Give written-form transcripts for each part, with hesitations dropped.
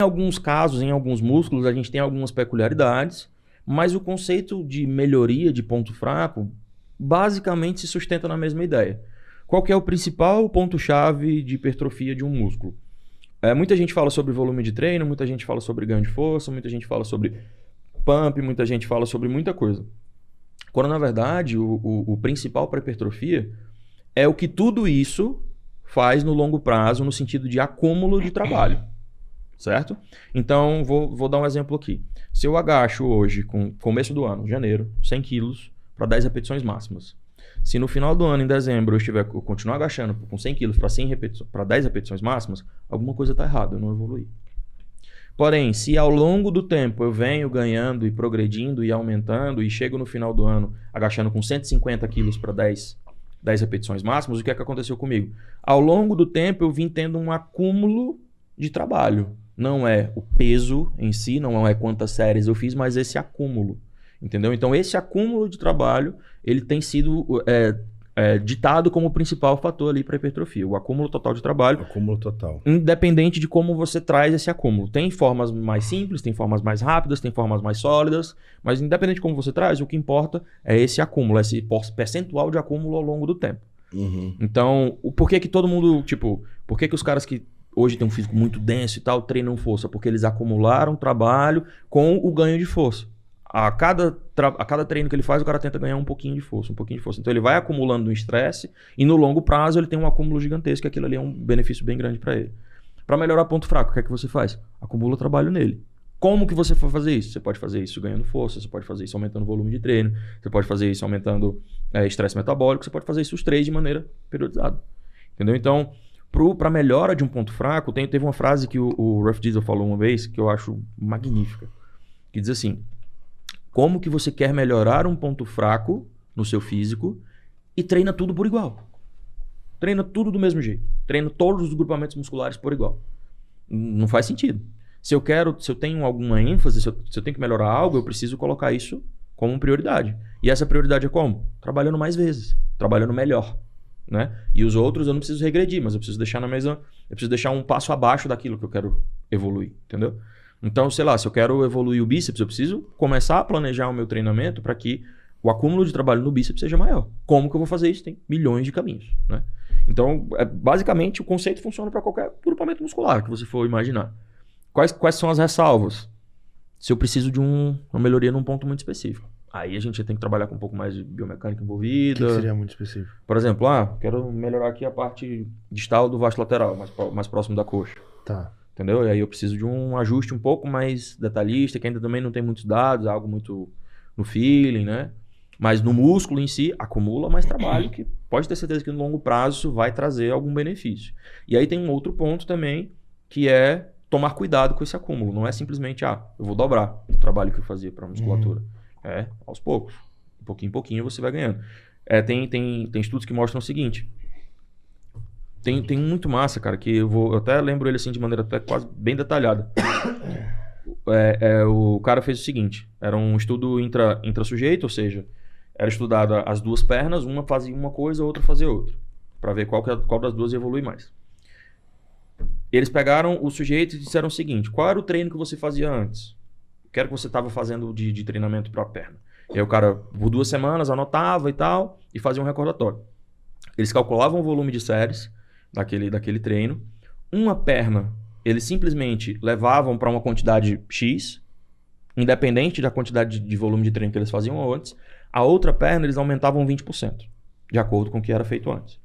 Em alguns casos, em alguns músculos, a gente tem algumas peculiaridades, mas o conceito de melhoria de ponto fraco basicamente se sustenta na mesma ideia. Qual que é o principal ponto-chave de hipertrofia de um músculo? Muita gente fala sobre volume de treino, muita gente fala sobre ganho de força, muita gente fala sobre pump, muita gente fala sobre muita coisa. Quando, na verdade, o principal para hipertrofia é o que tudo isso faz no longo prazo, no sentido de acúmulo de trabalho. Certo? Então, vou dar um exemplo aqui. Se eu agacho hoje, com começo do ano, janeiro, 100 quilos para 10 repetições máximas. Se no final do ano, em dezembro, eu continuar agachando com 100 quilos para 10 repetições máximas, alguma coisa está errada, eu não evoluí. Porém, se ao longo do tempo eu venho ganhando e progredindo e aumentando e chego no final do ano agachando com 150 quilos para 10 repetições máximas, o que é que aconteceu comigo? Ao longo do tempo eu vim tendo um acúmulo de trabalho. Não é o peso em si, não é quantas séries eu fiz, mas esse acúmulo. Entendeu? Então, esse acúmulo de trabalho, ele tem sido ditado como o principal fator ali para hipertrofia. O acúmulo total de trabalho. Acúmulo total. Independente de como você traz esse acúmulo. Tem formas mais simples, tem formas mais rápidas, tem formas mais sólidas, mas independente de como você traz, o que importa é esse acúmulo, esse percentual de acúmulo ao longo do tempo. Uhum. Então, por que todo mundo, por que os caras que hoje tem um físico muito denso e tal, treinam força? Porque eles acumularam trabalho com o ganho de força. A cada treino que ele faz, o cara tenta ganhar um pouquinho de força, um pouquinho de força. Então ele vai acumulando um estresse e no longo prazo ele tem um acúmulo gigantesco, e aquilo ali é um benefício bem grande para ele. Para melhorar ponto fraco, o que é que você faz? Acumula trabalho nele. Como que você for fazer isso? Você pode fazer isso ganhando força, você pode fazer isso aumentando o volume de treino, você pode fazer isso aumentando estresse metabólico, você pode fazer isso os três de maneira periodizada. Entendeu? Então, para melhora de um ponto fraco, teve uma frase que o Ruff Diesel falou uma vez que eu acho magnífica, que diz assim: como que você quer melhorar um ponto fraco no seu físico e treina tudo por igual? Treina tudo do mesmo jeito. Treina todos os grupamentos musculares por igual. Não faz sentido. Se eu tenho alguma ênfase, se eu tenho que melhorar algo, eu preciso colocar isso como prioridade. E essa prioridade é como? Trabalhando mais vezes, trabalhando melhor. Né? E os outros eu não preciso regredir, mas eu preciso deixar eu preciso deixar um passo abaixo daquilo que eu quero evoluir, entendeu? Então, sei lá, se eu quero evoluir o bíceps, eu preciso começar a planejar o meu treinamento para que o acúmulo de trabalho no bíceps seja maior. Como que eu vou fazer isso? Tem milhões de caminhos, né? Então, basicamente, o conceito funciona para qualquer grupamento muscular que você for imaginar. Quais são as ressalvas? Se eu preciso de uma melhoria num ponto muito específico. Aí a gente tem que trabalhar com um pouco mais de biomecânica envolvida. O que seria muito específico? Por exemplo, quero melhorar aqui a parte distal do vasto lateral, mais próximo da coxa. Tá. Entendeu? E aí eu preciso de um ajuste um pouco mais detalhista, que ainda também não tem muitos dados, algo muito no feeling, né? Mas no músculo em si, acumula mais trabalho, que pode ter certeza que no longo prazo isso vai trazer algum benefício. E aí tem um outro ponto também, que é tomar cuidado com esse acúmulo. Não é simplesmente, eu vou dobrar o trabalho que eu fazia para musculatura. Aos poucos. De pouquinho em pouquinho você vai ganhando. Tem estudos que mostram o seguinte. Tem um muito massa, cara, que eu até lembro ele assim de maneira até quase bem detalhada. O cara fez o seguinte. Era um estudo intra-sujeito, ou seja, era estudado as duas pernas, uma fazia uma coisa, a outra fazia outra. Para ver qual das duas evolui mais. Eles pegaram o sujeito e disseram o seguinte: qual era o treino que você fazia antes? Quero que você estava fazendo de treinamento para a perna. E aí o cara, por 2 semanas, anotava e tal, e fazia um recordatório. Eles calculavam o volume de séries daquele treino. Uma perna, eles simplesmente levavam para uma quantidade X, independente da quantidade de volume de treino que eles faziam antes. A outra perna, eles aumentavam 20%, de acordo com o que era feito antes.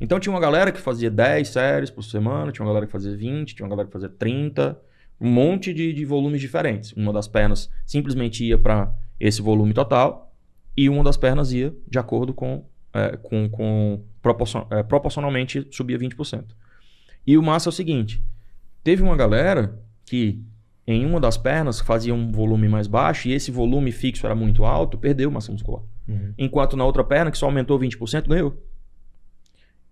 Então tinha uma galera que fazia 10 séries por semana, tinha uma galera que fazia 20, tinha uma galera que fazia 30... um monte de volumes diferentes. Uma das pernas simplesmente ia para esse volume total e uma das pernas ia de acordo com proporcionalmente subia 20%. E o massa é o seguinte: teve uma galera que em uma das pernas fazia um volume mais baixo e esse volume fixo era muito alto, perdeu massa muscular. Uhum. Enquanto na outra perna, que só aumentou 20%, ganhou.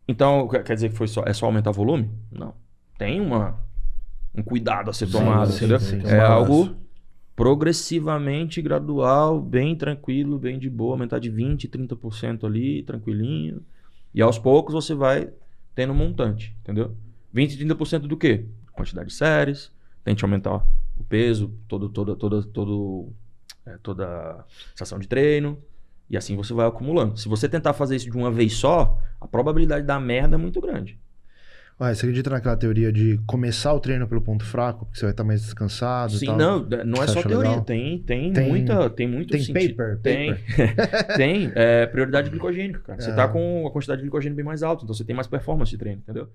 Então, quer dizer que é só aumentar o volume? Não. Tem um cuidado a ser tomado, entendeu? Sim, algo progressivamente gradual, bem tranquilo, bem de boa, aumentar de 20%, 30% ali, tranquilinho. E aos poucos você vai tendo um montante, entendeu? 20%, 30% do quê? Quantidade de séries, tente aumentar o peso, toda sessão de treino. E assim você vai acumulando. Se você tentar fazer isso de uma vez só, a probabilidade da merda é muito grande. Ué, você acredita naquela teoria de começar o treino pelo ponto fraco, porque você vai estar mais descansado e Sim, tal? não é Você só acha teoria. legal? Tem muito Tem sentido. paper? Tem. Prioridade glicogênica, cara. Você tá com a quantidade de glicogênio bem mais alta, então você tem mais performance de treino, entendeu?